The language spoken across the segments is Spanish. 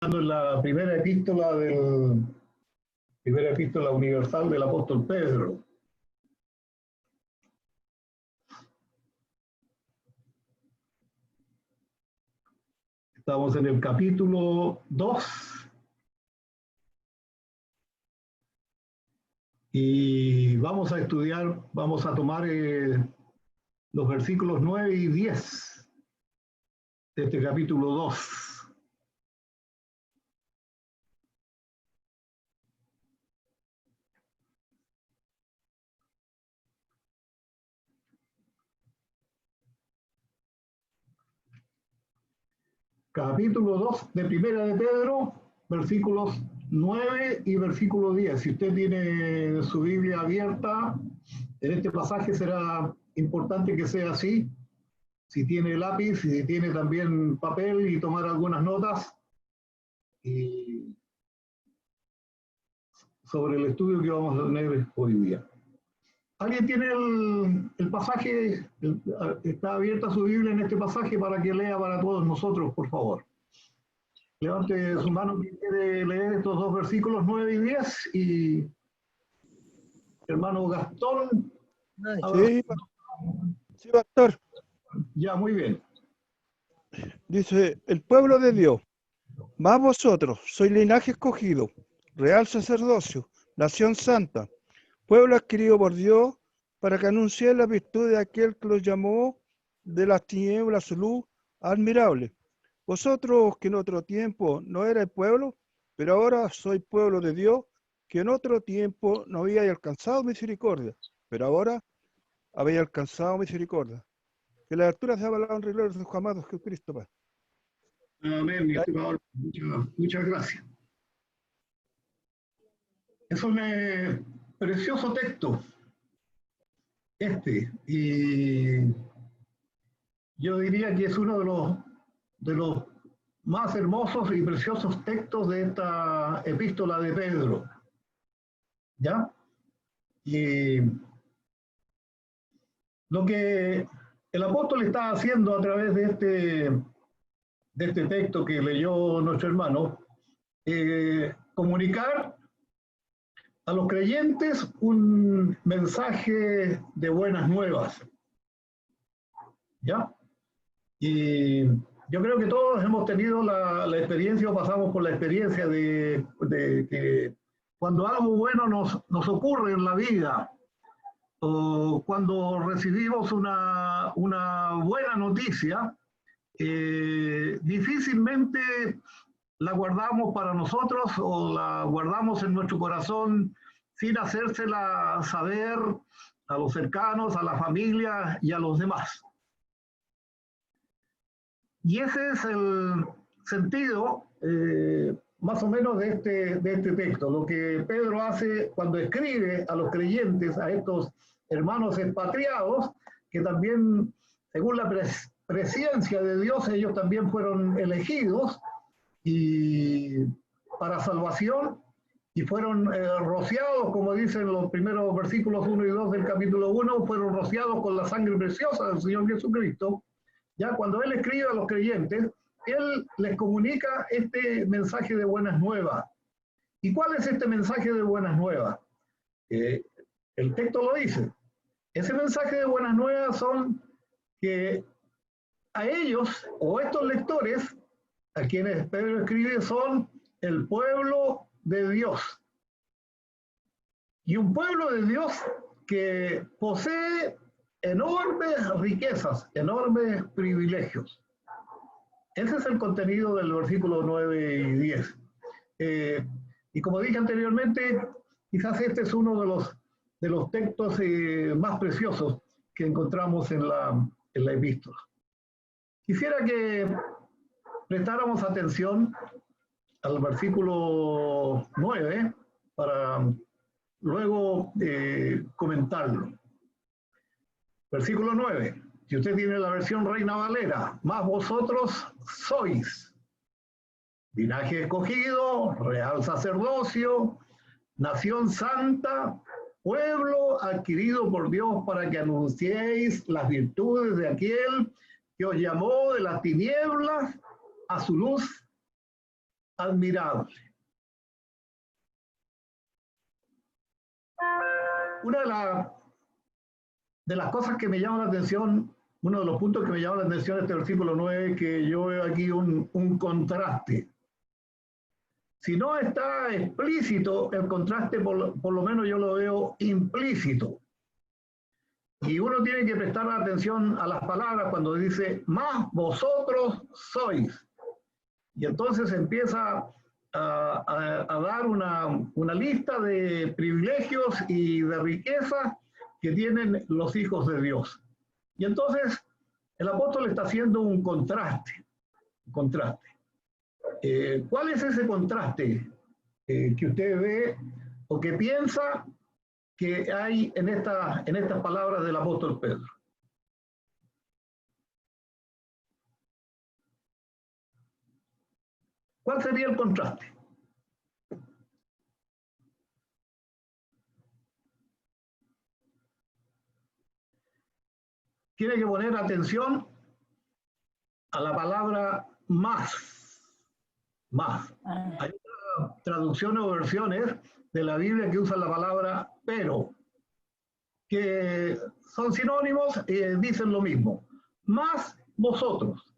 En la primera epístola universal del apóstol Pedro. Estamos en el capítulo 2 y vamos a estudiar, vamos a tomar los versículos 9 y 10 de este capítulo 2. Capítulo 2 de Primera de Pedro, versículos 9 y versículo 10. Si usted tiene su Biblia abierta, en este pasaje será importante que sea así. Si tiene lápiz, si tiene también papel y tomar algunas notas y sobre el estudio que vamos a tener hoy día. ¿Alguien tiene el pasaje? ¿Está abierta su Biblia en este pasaje para que lea para todos nosotros, por favor? Levante su mano quien quiere leer estos dos versículos 9 y 10 y hermano Gastón. Sí, pastor. Ya, muy bien. Dice, el pueblo de Dios, más vosotros, sois linaje escogido, real sacerdocio, nación santa, pueblo adquirido por Dios, para que anunciéis la virtud de aquel que los llamó de las tinieblas a su luz admirable. Vosotros que en otro tiempo no erais pueblo, pero ahora sois pueblo de Dios, que en otro tiempo no habíais alcanzado misericordia, pero ahora habéis alcanzado misericordia. Que la lectura sea palabra en rigor de su amado Jesucristo. Padre. Amén, mi estimado. Muchas gracias. Es un precioso texto y yo diría que es uno de los más hermosos y preciosos textos de esta epístola de Pedro. ¿Ya? Y lo que el apóstol está haciendo a través de este texto que leyó nuestro hermano, comunicar a los creyentes un mensaje de buenas nuevas. ¿Ya? Y yo creo que todos hemos tenido la experiencia o pasamos por la experiencia de que cuando algo bueno nos ocurre en la vida, o cuando recibimos una buena noticia, difícilmente la guardamos para nosotros o la guardamos en nuestro corazón sin hacérsela saber a los cercanos, a la familia y a los demás. Y ese es el sentido más o menos de este texto. Lo que Pedro hace cuando escribe a los creyentes, a estos hermanos expatriados, que también, según la presciencia de Dios, ellos también fueron elegidos y para salvación y fueron rociados, como dicen los primeros versículos 1 y 2 del capítulo 1, fueron rociados con la sangre preciosa del Señor Jesucristo. Ya cuando él escribe a los creyentes, él les comunica este mensaje de buenas nuevas. ¿Y cuál es este mensaje de buenas nuevas? El texto lo dice. Ese mensaje de buenas nuevas son que a ellos, o estos lectores, a quienes Pedro escribe, son el pueblo de Dios. Y un pueblo de Dios que posee enormes riquezas, enormes privilegios. Ese es el contenido del versículo 9 y 10. Y como dije anteriormente, quizás este es uno de los textos más preciosos que encontramos en la epístola. Quisiera que prestáramos atención al versículo 9 para luego comentarlo. Versículo 9. Si usted tiene la versión Reina Valera, más vosotros sois linaje escogido, real sacerdocio, nación santa, pueblo adquirido por Dios para que anunciéis las virtudes de aquel que os llamó de las tinieblas a su luz admirable. Una de las cosas que me llama la atención, uno de los puntos que me llama la atención de este versículo 9, que yo veo aquí un contraste. Si no está explícito el contraste, por lo menos yo lo veo implícito. Y uno tiene que prestar atención a las palabras cuando dice, más vosotros sois. Y entonces empieza a dar una lista de privilegios y de riquezas que tienen los hijos de Dios. Y entonces el apóstol está haciendo un contraste. ¿Cuál es ese contraste que usted ve o que piensa que hay en estas palabras del apóstol Pedro? ¿Cuál sería el contraste? Tiene que poner atención a la palabra más. Más. Hay traducciones o versiones de la Biblia que usan la palabra pero, que son sinónimos y dicen lo mismo. Más vosotros.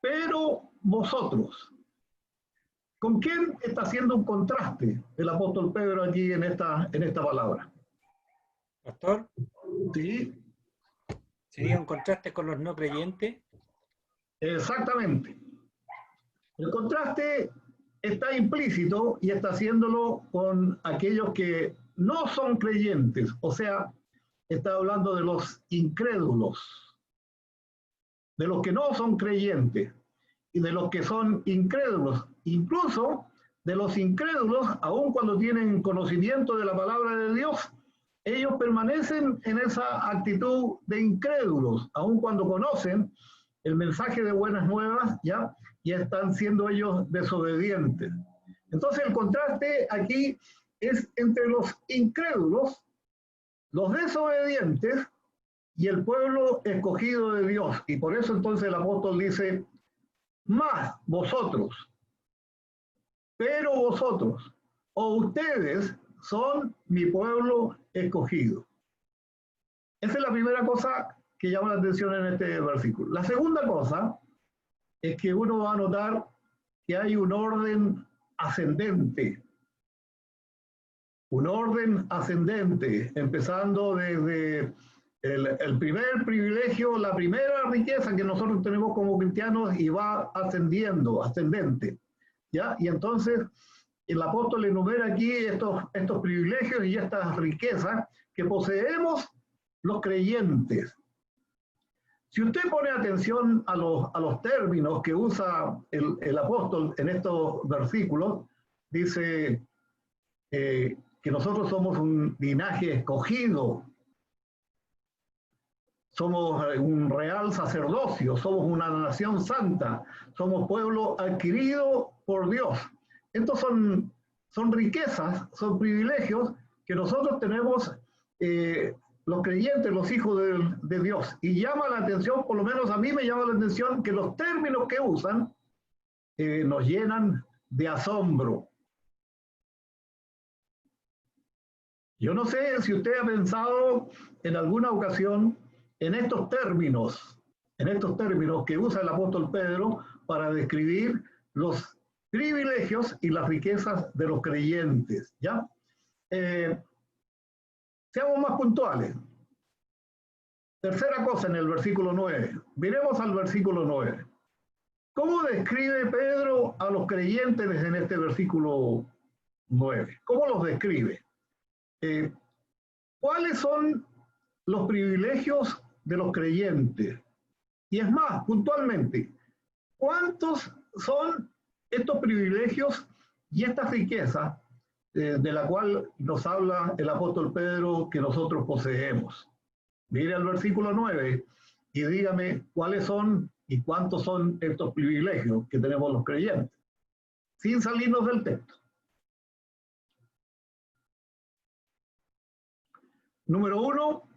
Pero vosotros. ¿Con quién está haciendo un contraste el apóstol Pedro aquí en esta palabra? Pastor, Sí, ¿sería un contraste con los no creyentes? exactamente. El contraste está implícito y está haciéndolo con aquellos que no son creyentes, o sea, está hablando de los incrédulos, de los que no son creyentes y de los que son incrédulos, incluso de los incrédulos, aun cuando tienen conocimiento de la palabra de Dios, ellos permanecen en esa actitud de incrédulos, aun cuando conocen el mensaje de buenas nuevas, ¿ya? Y están siendo ellos desobedientes. Entonces el contraste aquí es entre los incrédulos, los desobedientes y el pueblo escogido de Dios. Y por eso entonces el apóstol dice, más vosotros, pero vosotros, o ustedes son mi pueblo escogido. Esa es la primera cosa que llama la atención en este versículo. La segunda cosa es que uno va a notar que hay un orden ascendente. Un orden ascendente, empezando desde el primer privilegio, la primera riqueza que nosotros tenemos como cristianos y va ascendiendo, ascendente. ¿Ya? Y entonces el apóstol enumera aquí estos privilegios y estas riquezas que poseemos los creyentes. Si usted pone atención a los términos que usa el apóstol en estos versículos, dice que nosotros somos un linaje escogido, somos un real sacerdocio, somos una nación santa, somos pueblo adquirido por Dios. Estos son riquezas, son privilegios que nosotros tenemos los creyentes, los hijos de Dios. Y llama la atención, por lo menos a mí me llama la atención, que los términos que usan nos llenan de asombro. Yo no sé si usted ha pensado en alguna ocasión en estos términos que usa el apóstol Pedro para describir los privilegios y las riquezas de los creyentes, ¿ya? Seamos más puntuales. Tercera cosa en el versículo 9. Miremos al versículo 9. ¿Cómo describe Pedro a los creyentes en este versículo 9? ¿Cómo los describe? ¿Cuáles son los privilegios de los creyentes? Y es más, puntualmente, ¿cuántos son estos privilegios y estas riquezas de la cual nos habla el apóstol Pedro que nosotros poseemos? Mire al versículo 9 y dígame cuáles son y cuántos son estos privilegios que tenemos los creyentes, sin salirnos del texto. Número 1.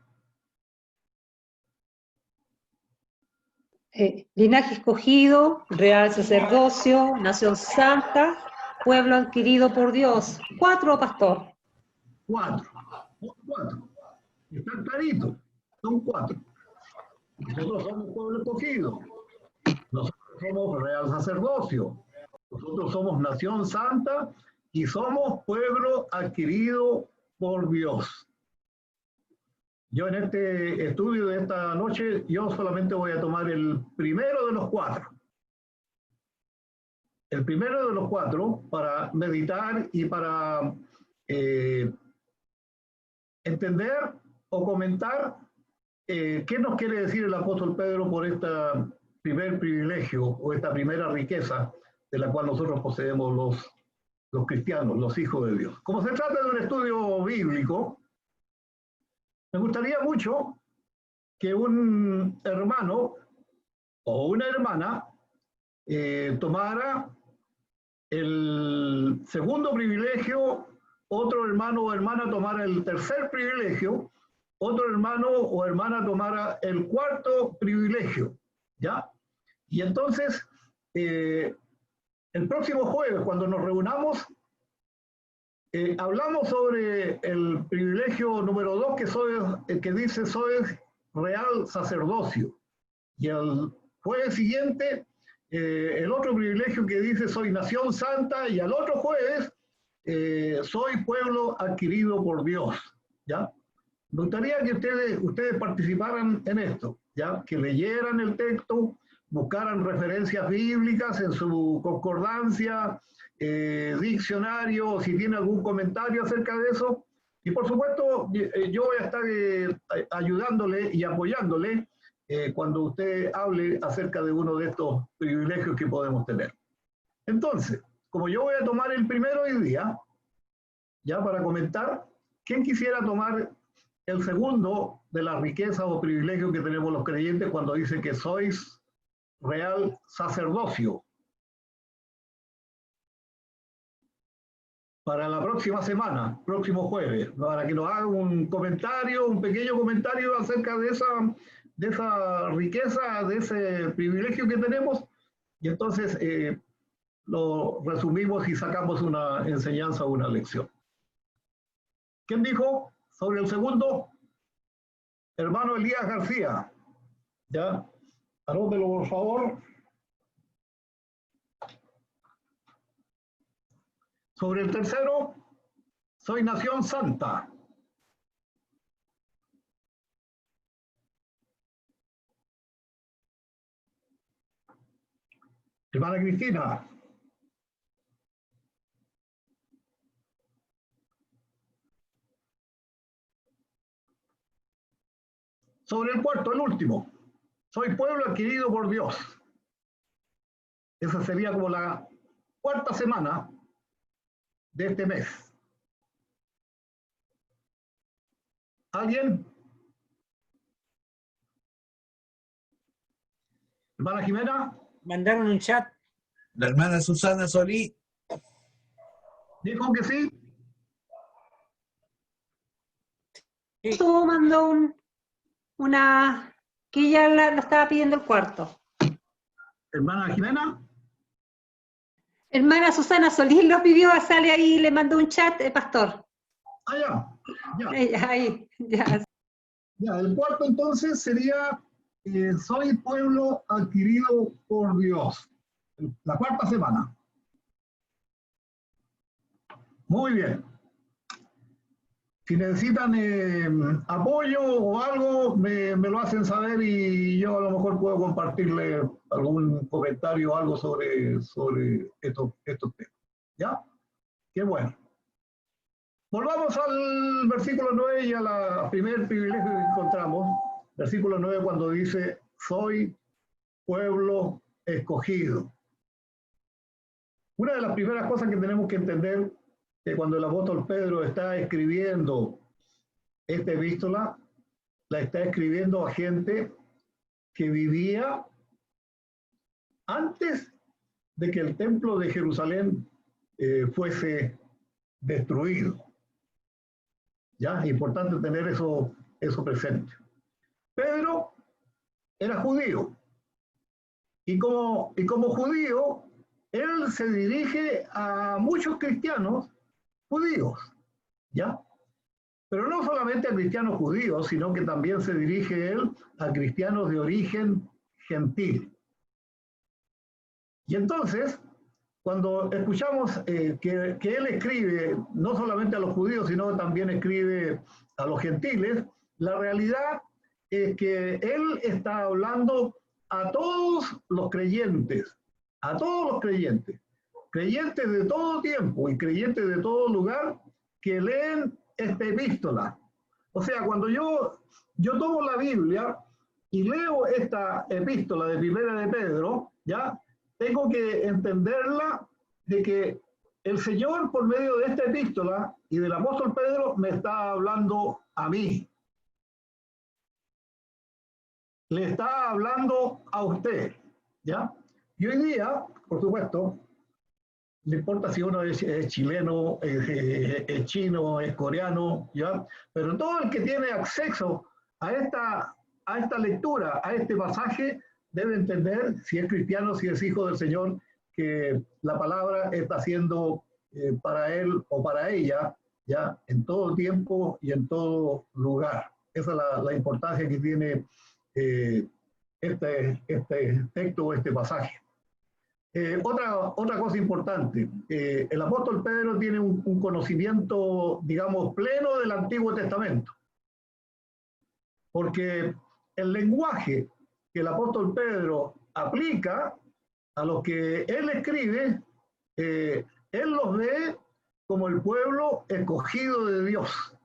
linaje escogido, real sacerdocio, nación santa, pueblo adquirido por Dios. 4, pastor. 4. 4. Está clarito. Son 4. Nosotros somos pueblo escogido. Nosotros somos real sacerdocio. Nosotros somos nación santa y somos pueblo adquirido por Dios. Yo en este estudio de esta noche, yo solamente voy a tomar el primero de los 4. El primero de los 4 para meditar y para entender o comentar qué nos quiere decir el apóstol Pedro por este primer privilegio o esta primera riqueza de la cual nosotros poseemos los cristianos, los hijos de Dios. Como se trata de un estudio bíblico, me gustaría mucho que un hermano o una hermana tomara el segundo privilegio, otro hermano o hermana tomara el tercer privilegio, otro hermano o hermana tomara el cuarto privilegio, ¿ya? Y entonces, el próximo jueves, cuando nos reunamos, hablamos sobre el privilegio número 2, que dice soy real sacerdocio. Y el jueves siguiente, el otro privilegio que dice soy nación santa, y al otro jueves, soy pueblo adquirido por Dios, ¿ya? Me gustaría que ustedes participaran en esto, ¿ya? Que leyeran el texto, buscaran referencias bíblicas en su concordancia, diccionario, si tiene algún comentario acerca de eso. Y por supuesto, yo voy a estar ayudándole y apoyándole cuando usted hable acerca de uno de estos privilegios que podemos tener. Entonces, como yo voy a tomar el primero hoy día, ya para comentar, ¿quién quisiera tomar el segundo de las riquezas o privilegios que tenemos los creyentes cuando dice que sois real sacerdocio? Para la próxima semana, próximo jueves, para que nos haga un comentario, un pequeño comentario acerca de esa riqueza, de ese privilegio que tenemos, y entonces lo resumimos y sacamos una enseñanza o una lección. ¿Quién dijo sobre el segundo? Hermano Elías García. ¿Ya? Anótelo, por favor. Sobre el tercero, soy nación santa. Hermana Cristina. Sobre el cuarto, el último, soy pueblo adquirido por Dios. Esa sería como la cuarta semana de este mes. ¿Alguien? Hermana Jimena. Mandaron un chat. La hermana Susana Solí. ¿Dijo que sí? Tú mandó una que ya lo estaba pidiendo el cuarto. Hermana Jimena. Hermana Susana Solís lo pidió, sale ahí, le mandó un chat, pastor. Ah, ya. Ahí, ya. Ya, el cuarto entonces sería soy pueblo adquirido por Dios. La cuarta semana. Muy bien. Si necesitan apoyo o algo, me lo hacen saber y yo a lo mejor puedo compartirle algún comentario o algo sobre estos temas. ¿Ya? Qué bueno. Volvamos al versículo 9 y al primer privilegio que encontramos. Versículo 9 cuando dice, soy pueblo escogido. Una de las primeras cosas que tenemos que entender que cuando el apóstol Pedro está escribiendo esta epístola, la está escribiendo a gente que vivía antes de que el templo de Jerusalén fuese destruido. ¿Ya? Es importante tener eso presente. Pedro era judío, Y como judío, él se dirige a muchos cristianos judíos, ¿ya? Pero no solamente a cristianos judíos, sino que también se dirige él a cristianos de origen gentil. Y entonces, cuando escuchamos que él escribe no solamente a los judíos, sino también escribe a los gentiles, la realidad es que él está hablando a todos los creyentes, creyentes de todo tiempo y creyentes de todo lugar que leen esta epístola. O sea, cuando yo tomo la Biblia y leo esta epístola de Primera de Pedro, ¿ya? Tengo que entenderla de que el Señor, por medio de esta epístola y del apóstol Pedro, me está hablando a mí. Le está hablando a usted, ¿ya? Y hoy día, por supuesto, no importa si uno es chileno, es chino, es coreano, ¿ya? Pero todo el que tiene acceso a esta lectura, a este pasaje, debe entender, si es cristiano, si es hijo del Señor, que la palabra está siendo para él o para ella, ¿ya? En todo tiempo y en todo lugar. Esa es la importancia que tiene este texto o este pasaje. Otra cosa importante, el apóstol Pedro tiene un conocimiento, digamos, pleno del Antiguo Testamento, porque el lenguaje que el apóstol Pedro aplica a los que él escribe, él los ve como el pueblo escogido de Dios.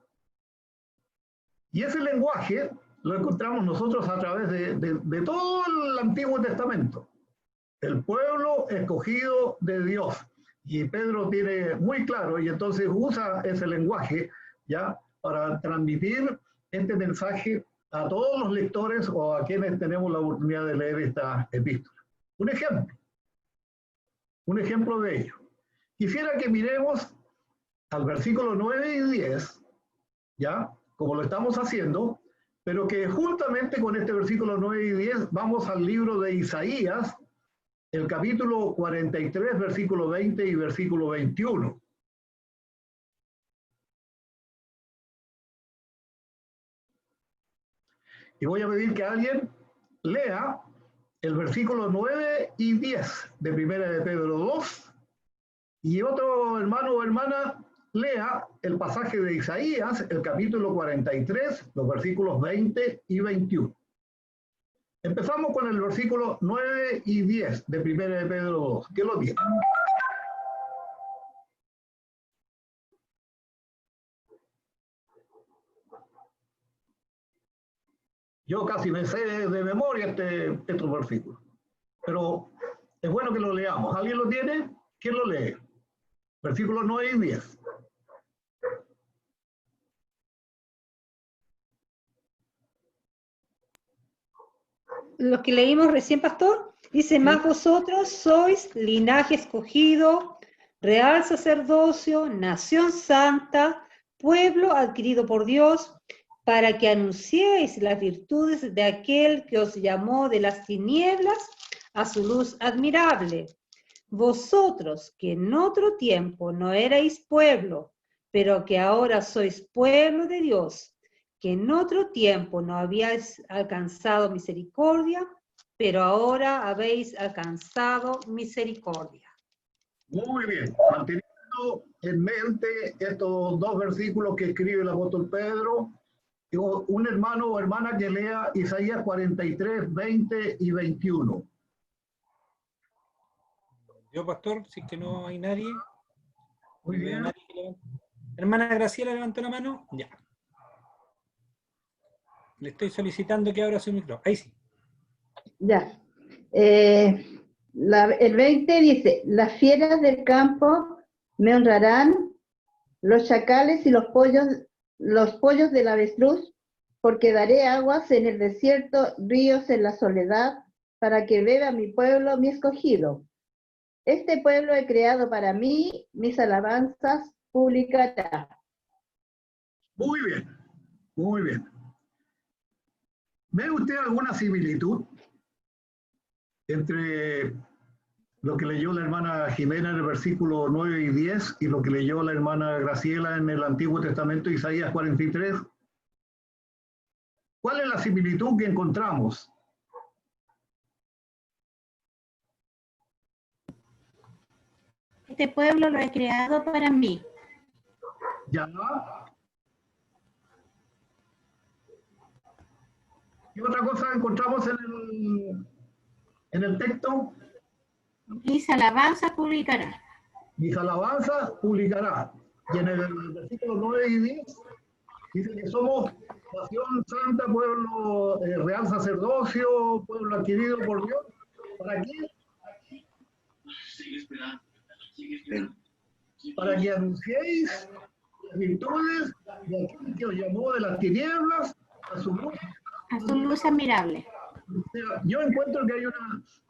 Y ese lenguaje lo encontramos nosotros a través de todo el Antiguo Testamento. El pueblo escogido de Dios. Y Pedro tiene muy claro, y entonces usa ese lenguaje, ¿ya? Para transmitir este mensaje a todos los lectores o a quienes tenemos la oportunidad de leer esta epístola. Un ejemplo de ello. Quisiera que miremos al versículo 9 y 10, ¿ya? Como lo estamos haciendo, pero que juntamente con este versículo 9 y 10 vamos al libro de Isaías, el capítulo 43, versículo 20 y versículo 21. Y voy a pedir que alguien lea el versículo 9 y 10 de Primera de Pedro 2, y otro hermano o hermana lea el pasaje de Isaías, el capítulo 43, los versículos 20 y 21. Empezamos con el versículo 9 y 10 de Primera de Pedro 2. ¿Qué lo tiene? Yo casi me sé de memoria estos versículos, pero es bueno que lo leamos. ¿Alguien lo tiene? ¿Quién lo lee? Versículos 9 y 10. Los que leímos recién, pastor, dice, más vosotros sois linaje escogido, real sacerdocio, nación santa, pueblo adquirido por Dios, para que anunciéis las virtudes de aquel que os llamó de las tinieblas a su luz admirable. Vosotros, que en otro tiempo no erais pueblo, pero que ahora sois pueblo de Dios, que en otro tiempo no habíais alcanzado misericordia, pero ahora habéis alcanzado misericordia. Muy bien. Manteniendo en mente estos dos versículos que escribe el apóstol Pedro, un hermano o hermana que lea Isaías 43, 20 y 21. Yo, pastor, si es que no hay nadie. Muy bien. Nadie que levante. Hermana Graciela levantó la mano. Ya. Le estoy solicitando que abra su micro. Ahí sí. Ya. El 20 dice, las fieras del campo me honrarán, los chacales y los pollos del avestruz, porque daré aguas en el desierto, ríos en la soledad, para que beba mi pueblo, mi escogido. Este pueblo he creado para mí, mis alabanzas publicará. Muy bien, muy bien. ¿Ve usted alguna similitud entre lo que leyó la hermana Jimena en el versículo 9 y 10 y lo que leyó la hermana Graciela en el Antiguo Testamento, Isaías 43? ¿Cuál es la similitud que encontramos? Este pueblo lo he creado para mí. ¿Ya? ¿Qué otra cosa encontramos en el texto? Mis alabanzas publicará. Mis alabanzas publicará. Y en el versículo 9 y 10 dice que somos nación santa, pueblo real sacerdocio, pueblo adquirido por Dios. ¿Para qué? Para que anunciéis las virtudes de aquel que os llamó de las tinieblas a su luz. A su luz admirable. Yo encuentro que hay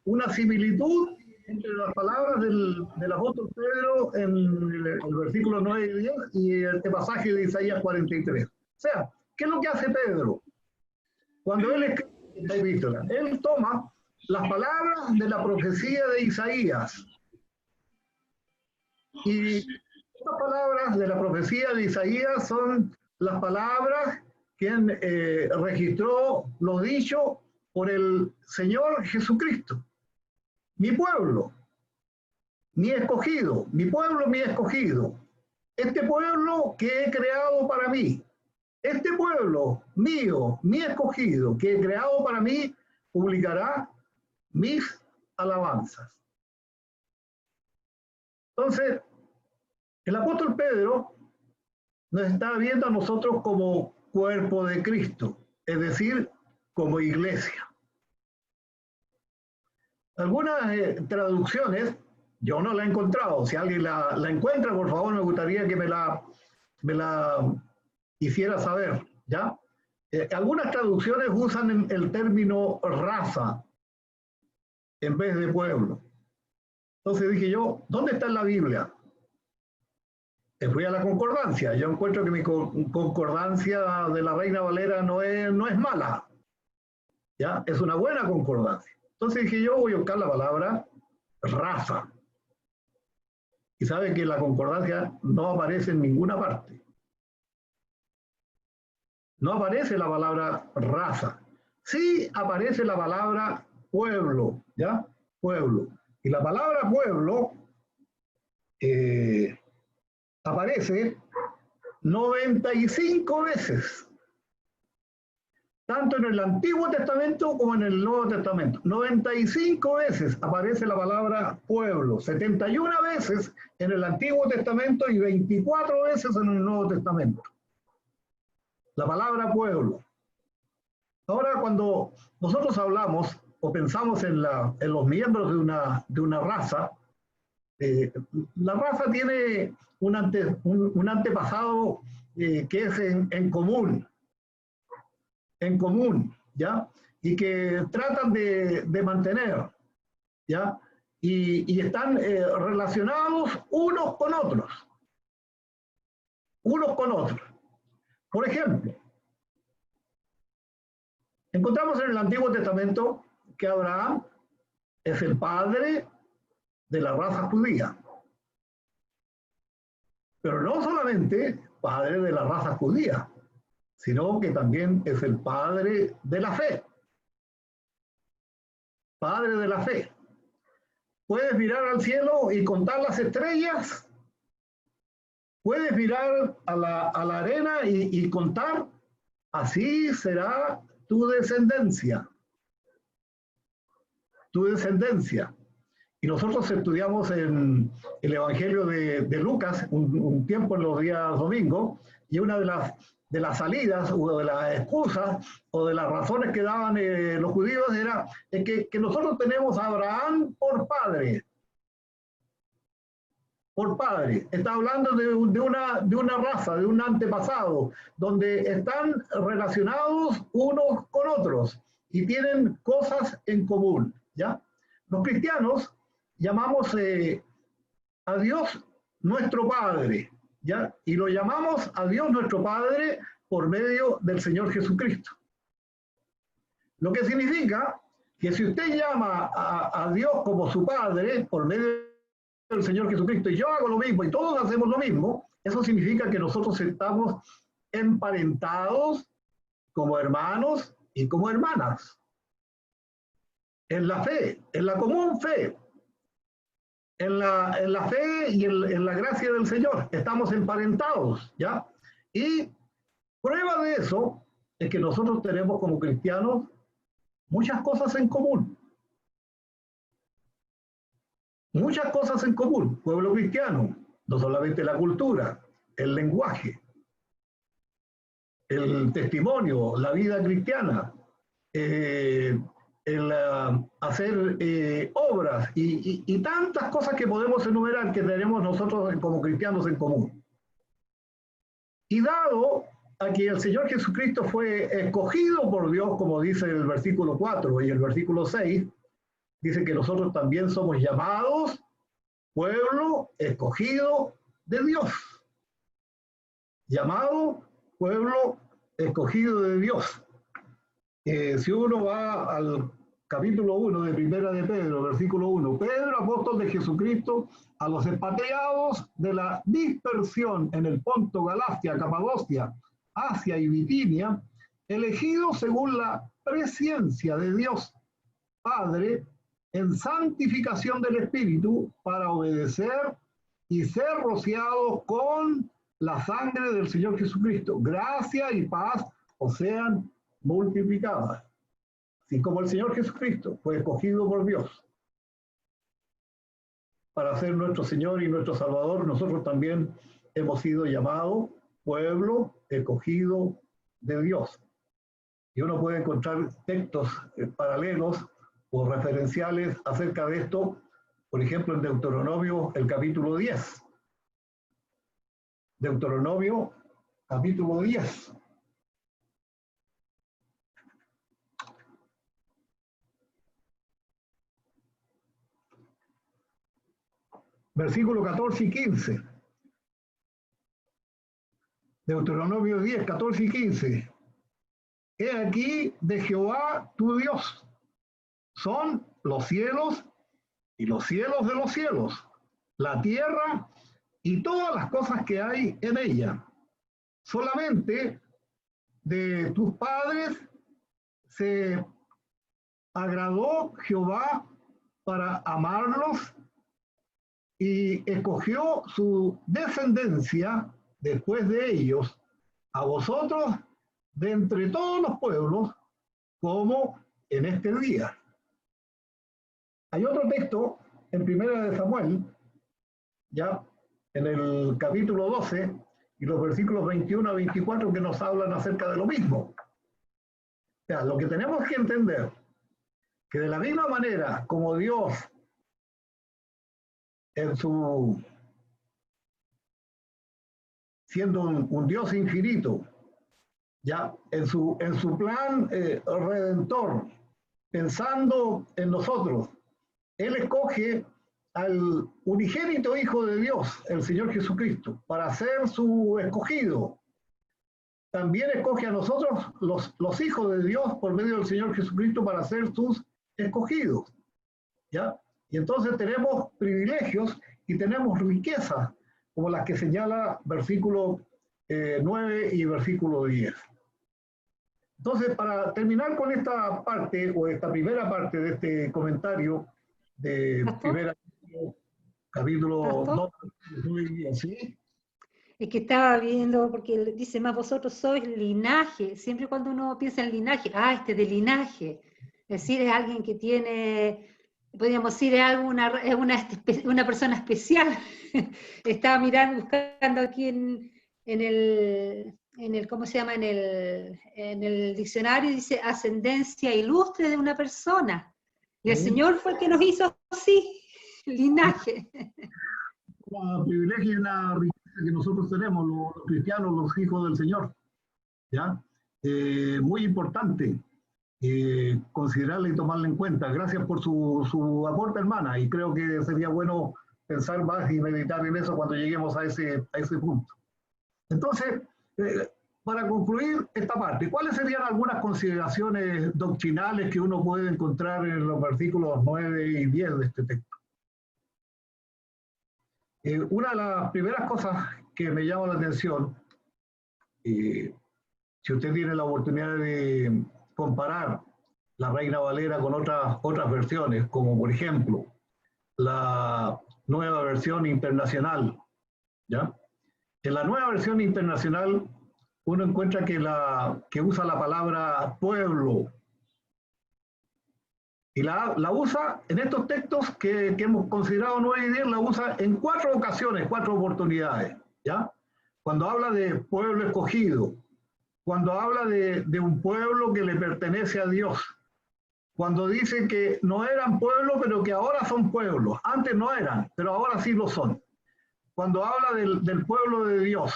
una similitud entre las palabras del apóstol Pedro en el versículo 9 y 10 y este pasaje de Isaías 43. O sea, ¿qué es lo que hace Pedro? Cuando él escribe esta epístola, él toma las palabras de la profecía de Isaías. Y estas palabras de la profecía de Isaías son las palabras que registró lo dicho por el Señor Jesucristo. Mi pueblo, mi escogido, mi pueblo, mi escogido. Este pueblo que he creado para mí. Este pueblo mío, mi escogido, que he creado para mí, publicará mis alabanzas. Entonces, el apóstol Pedro nos está viendo a nosotros como cuerpo de Cristo, es decir, como iglesia. Algunas traducciones, yo no la he encontrado, si alguien la encuentra, por favor, me gustaría que me la hiciera saber, ¿ya? Algunas traducciones usan el término raza en vez de pueblo. Entonces dije yo, ¿dónde está en la Biblia? Fui a la concordancia. Yo encuentro que mi concordancia de la Reina Valera no es mala. ¿Ya? Es una buena concordancia. Entonces dije yo, voy a buscar la palabra raza. Y sabe que la concordancia no aparece en ninguna parte. No aparece la palabra raza. Sí aparece la palabra pueblo. ¿Ya? Pueblo. Y la palabra pueblo aparece 95 veces, tanto en el Antiguo Testamento como en el Nuevo Testamento. 95 veces aparece la palabra pueblo, 71 veces en el Antiguo Testamento y 24 veces en el Nuevo Testamento. La palabra pueblo. Ahora, cuando nosotros hablamos o pensamos en los miembros de una raza, la raza tiene un antepasado que es en común, ¿ya? Y que tratan de mantener, ¿ya? Y están relacionados unos con otros. Por ejemplo, encontramos en el Antiguo Testamento que Abraham es el padre de la raza judía. Pero no solamente padre de la raza judía, sino que también es el padre de la fe. Padre de la fe. Puedes mirar al cielo y contar las estrellas. Puedes mirar a la arena y contar. Así será tu descendencia. Tu descendencia. Y nosotros estudiamos en el Evangelio de Lucas un tiempo en los días domingos, y una de las salidas o de las excusas o de las razones que daban los judíos era que nosotros tenemos a Abraham por padre. Por padre. Está hablando de una raza, de un antepasado, donde están relacionados unos con otros y tienen cosas en común, ¿ya? Los cristianos llamamos a Dios nuestro Padre, ¿ya? Y lo llamamos a Dios nuestro Padre por medio del Señor Jesucristo. Lo que significa que si usted llama a Dios como su Padre, por medio del Señor Jesucristo, y yo hago lo mismo, y todos hacemos lo mismo, eso significa que nosotros estamos emparentados como hermanos y como hermanas. En la fe, en la común fe, en la fe y en la gracia del Señor, estamos emparentados, ¿ya? Y prueba de eso es que nosotros tenemos como cristianos muchas cosas en común. Muchas cosas en común, pueblo cristiano, no solamente la cultura, el lenguaje, el testimonio, la vida cristiana, el hacer obras y tantas cosas que podemos enumerar que tenemos nosotros como cristianos en común. Y dado a que el Señor Jesucristo fue escogido por Dios, como dice el versículo 4 y el versículo 6, dice que nosotros también somos llamados pueblo escogido de Dios. Llamado pueblo escogido de Dios. Si uno va al capítulo 1 de Primera de Pedro, versículo 1, Pedro, apóstol de Jesucristo, a los expatriados de la dispersión en el Ponto, Galacia, Capadocia, Asia y Bitinia, elegidos según la presciencia de Dios Padre, en santificación del Espíritu, para obedecer y ser rociados con la sangre del Señor Jesucristo. Gracia y paz os sean multiplicadas. Así como el Señor Jesucristo fue escogido por Dios para ser nuestro Señor y nuestro Salvador, nosotros también hemos sido llamados pueblo escogido de Dios. Y uno puede encontrar textos paralelos o referenciales acerca de esto, por ejemplo, en Deuteronomio, el capítulo 10. Deuteronomio, capítulo 10. Versículo 14 y 15. Deuteronomio 10, 14 y 15. He aquí de Jehová tu Dios son los cielos y los cielos de los cielos, la tierra y todas las cosas que hay en ella. Solamente de tus padres se agradó Jehová para amarlos y escogió su descendencia después de ellos, a vosotros de entre todos los pueblos, como en este día. Hay otro texto en Primera de Samuel, ya en el capítulo 12, y los versículos 21 a 24 que nos hablan acerca de lo mismo. O sea, lo que tenemos que entender, que de la misma manera como Dios en su siendo un Dios infinito, ya en su plan redentor, pensando en nosotros, Él escoge al unigénito Hijo de Dios, el Señor Jesucristo, para ser su escogido. También escoge a nosotros, los hijos de Dios, por medio del Señor Jesucristo, para ser sus escogidos. ¿Ya? Y entonces tenemos privilegios y tenemos riquezas, como las que señala versículo 9 y versículo 10. Entonces, para terminar con esta parte, o esta primera parte de este comentario, de primera capítulo 2, ¿sí? Es que estaba viendo, porque dice más, vosotros sois linaje. Siempre cuando uno piensa en linaje, este de linaje. Es decir, es alguien que tiene, podríamos decir, es una persona especial. Estaba mirando, buscando aquí en el, ¿cómo se llama? En el diccionario, dice ascendencia ilustre de una persona. Y el Señor fue el que nos hizo así, linaje. Un privilegio y una riqueza que nosotros tenemos, los cristianos, los hijos del Señor. ¿Ya? Muy importante considerarla y tomarla en cuenta. Gracias por su aporte, hermana, y creo que sería bueno pensar más y meditar en eso cuando lleguemos a ese punto. Entonces, para concluir esta parte, ¿cuáles serían algunas consideraciones doctrinales que uno puede encontrar en los versículos 9 y 10 de este texto? Una de las primeras cosas que me llama la atención, si usted tiene la oportunidad de comparar la Reina Valera con otras versiones, como por ejemplo la nueva versión internacional, ¿ya? En la nueva versión internacional uno encuentra que usa la palabra pueblo, y la usa en estos textos que hemos considerado 9 y 10, la usa en 4 ocasiones, 4 oportunidades, ¿ya? Cuando habla de pueblo escogido, cuando habla de un pueblo que le pertenece a Dios, cuando dice que no eran pueblo, pero que ahora son pueblos. Antes no eran, pero ahora sí lo son. Cuando habla del pueblo de Dios,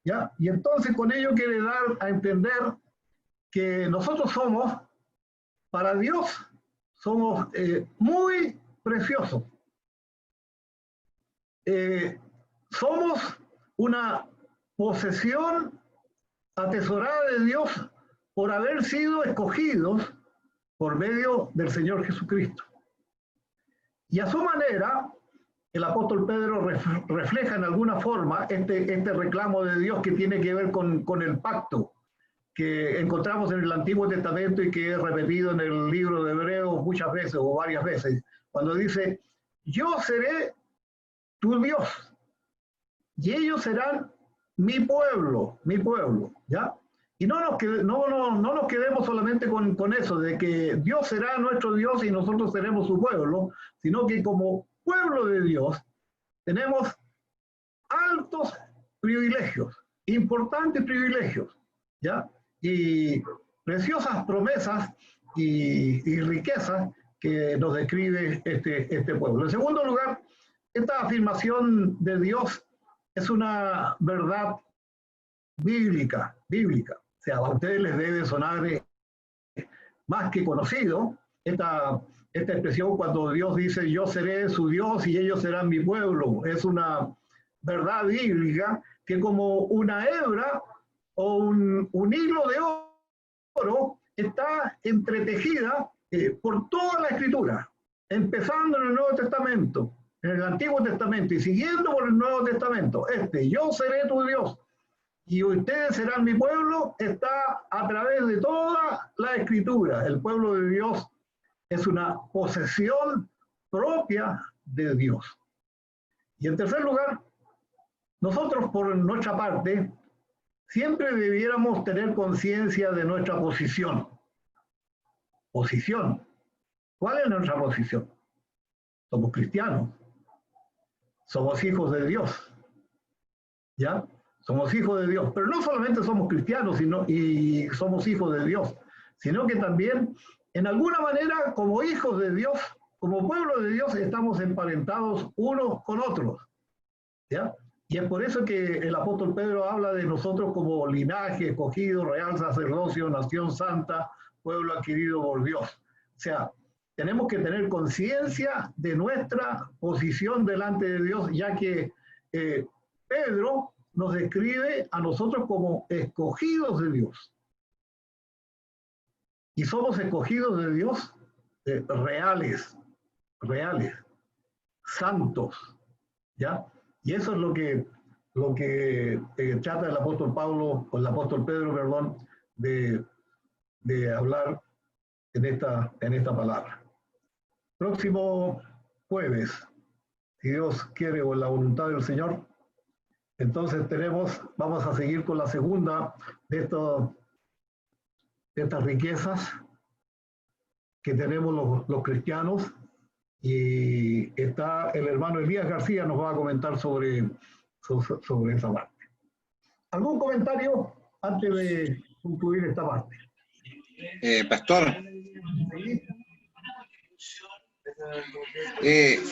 ¿ya? Y entonces con ello quiere dar a entender que nosotros somos, para Dios, somos muy preciosos. Somos una posesión atesorada de Dios por haber sido escogidos por medio del Señor Jesucristo. Y a su manera, el apóstol Pedro refleja en alguna forma este reclamo de Dios que tiene que ver con el pacto que encontramos en el Antiguo Testamento y que es repetido en el libro de Hebreos muchas veces o varias veces, cuando dice, yo seré tu Dios y ellos serán mi pueblo, ¿ya? Y no nos quedemos solamente con eso, de que Dios será nuestro Dios y nosotros seremos su pueblo, sino que como pueblo de Dios tenemos altos privilegios, importantes privilegios, ¿ya? Y preciosas promesas y riquezas que nos describe este pueblo. En segundo lugar, esta afirmación de Dios es una verdad bíblica. O sea, a ustedes les debe sonar más que conocido esta expresión cuando Dios dice, yo seré su Dios y ellos serán mi pueblo. Es una verdad bíblica que como una hebra o un hilo de oro está entretejida por toda la Escritura, empezando en el Nuevo Testamento, en el Antiguo Testamento y siguiendo por el Nuevo Testamento. Yo seré tu Dios y ustedes serán mi pueblo, está a través de toda la Escritura. El pueblo de Dios es una posesión propia de Dios. Y en tercer lugar, nosotros por nuestra parte siempre debiéramos tener conciencia de nuestra posición. Posición. ¿Cuál es nuestra posición? Somos cristianos. Somos hijos de Dios. ¿Ya? Somos hijos de Dios. Pero no solamente somos cristianos y somos hijos de Dios, sino que también, en alguna manera, como hijos de Dios, como pueblo de Dios, estamos emparentados unos con otros. ¿Ya? Y es por eso que el apóstol Pedro habla de nosotros como linaje escogido, real sacerdocio, nación santa, pueblo adquirido por Dios. O sea, tenemos que tener conciencia de nuestra posición delante de Dios, ya que Pedro nos describe a nosotros como escogidos de Dios. Y somos escogidos de Dios reales, santos, ¿ya? Y eso es lo que trata el apóstol Pedro, perdón, de hablar en esta palabra. Próximo jueves, si Dios quiere o en la voluntad del Señor, entonces vamos a seguir con la segunda de estas riquezas que tenemos los cristianos, y está el hermano Elías García, nos va a comentar sobre esa parte. ¿Algún comentario antes de concluir esta parte? Pastor.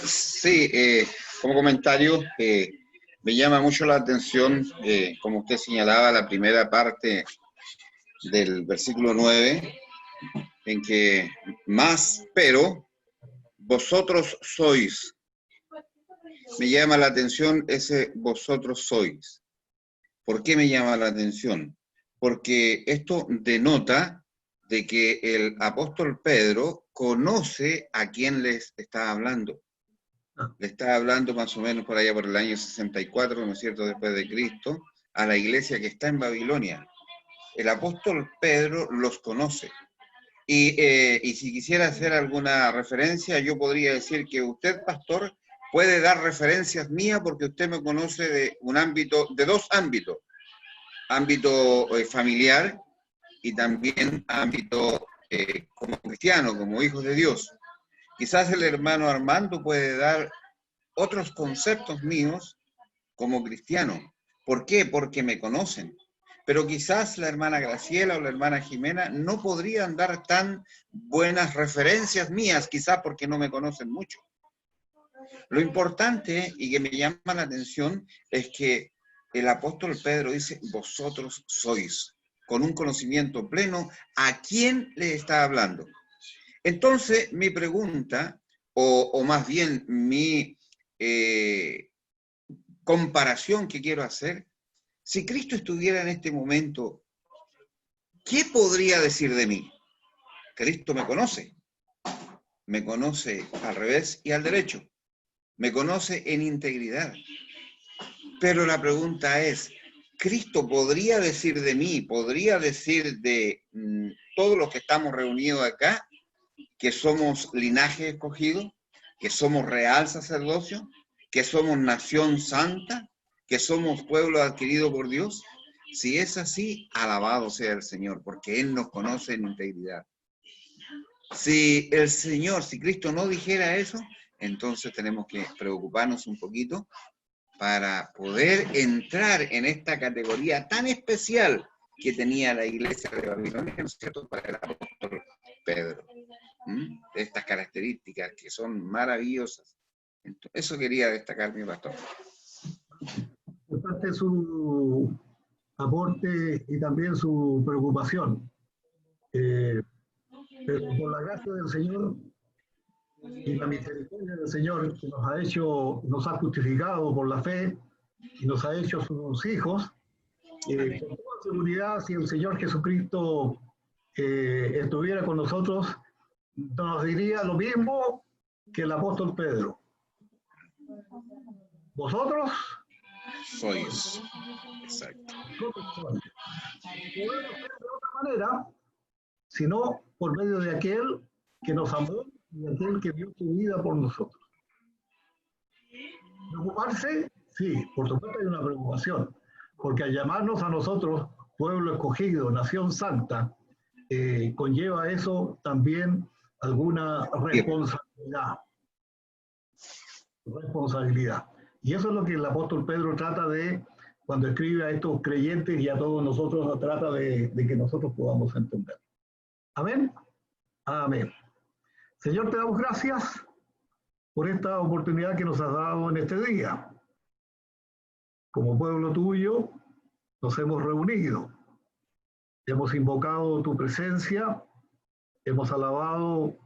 Sí, como comentario, me llama mucho la atención, como usted señalaba, la primera parte del versículo 9, en que más, pero vosotros sois. Me llama la atención ese vosotros sois. ¿Por qué me llama la atención? porque esto denota de que el apóstol Pedro conoce a quién les está hablando. Le está hablando más o menos por allá por el año 64, ¿no es cierto?, después de Cristo, a la iglesia que está en Babilonia. El apóstol Pedro los conoce. Y si quisiera hacer alguna referencia, yo podría decir que usted, pastor, puede dar referencias mías porque usted me conoce de un ámbito, de dos ámbitos. Ámbito familiar y también ámbito como cristiano, como hijos de Dios. Quizás el hermano Armando puede dar otros conceptos míos como cristiano. ¿Por qué? Porque me conocen. Pero quizás la hermana Graciela o la hermana Jimena no podrían dar tan buenas referencias mías, quizás porque no me conocen mucho. Lo importante y que me llama la atención es que el apóstol Pedro dice, vosotros sois, con un conocimiento pleno, ¿a quién le está hablando? Entonces, mi pregunta, o más bien mi comparación que quiero hacer, si Cristo estuviera en este momento, ¿qué podría decir de mí? Cristo me conoce al revés y al derecho, me conoce en integridad. Pero la pregunta es, ¿Cristo podría decir de mí, podría decir de todos los que estamos reunidos acá, que somos linaje escogido, que somos real sacerdocio, que somos nación santa, que somos pueblo adquirido por Dios? Si es así, alabado sea el Señor, porque Él nos conoce en integridad. Si el Señor, si Cristo no dijera eso, entonces tenemos que preocuparnos un poquito para poder entrar en esta categoría tan especial que tenía la iglesia de Babilonia, ¿no es cierto?, para el apóstol Pedro. Estas características que son maravillosas. Entonces, eso quería destacar, mi pastor. Parte su aporte y también su preocupación. Pero por la gracia del Señor y la misericordia del Señor, que nos ha justificado por la fe y nos ha hecho sus hijos, con toda seguridad, si el Señor Jesucristo estuviera con nosotros, nos diría lo mismo que el apóstol Pedro. Vosotros sois. Exacto. Podemos ser de otra manera, sino por medio de aquel que nos amó y aquel que dio su vida por nosotros. ¿Preocuparse? Sí, por supuesto hay una preocupación, porque al llamarnos a nosotros pueblo escogido, nación santa, conlleva eso también alguna responsabilidad. Y eso es lo que el apóstol Pedro trata de, cuando escribe a estos creyentes y a todos nosotros, trata de que nosotros podamos entender. Amén. Amén. Señor, te damos gracias por esta oportunidad que nos has dado en este día. Como pueblo tuyo, nos hemos reunido. Hemos invocado tu presencia, hemos alabado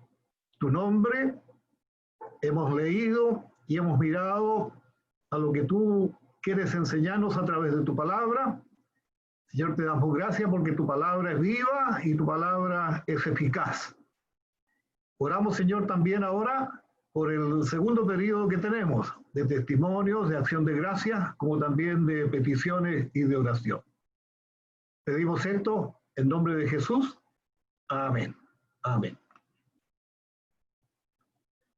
tu nombre, hemos leído y hemos mirado a lo que tú quieres enseñarnos a través de tu palabra. Señor, te damos gracias porque tu palabra es viva y tu palabra es eficaz. Oramos, Señor, también ahora por el segundo periodo que tenemos, de testimonios, de acción de gracias, como también de peticiones y de oración. Pedimos esto en nombre de Jesús. Amén. Amén.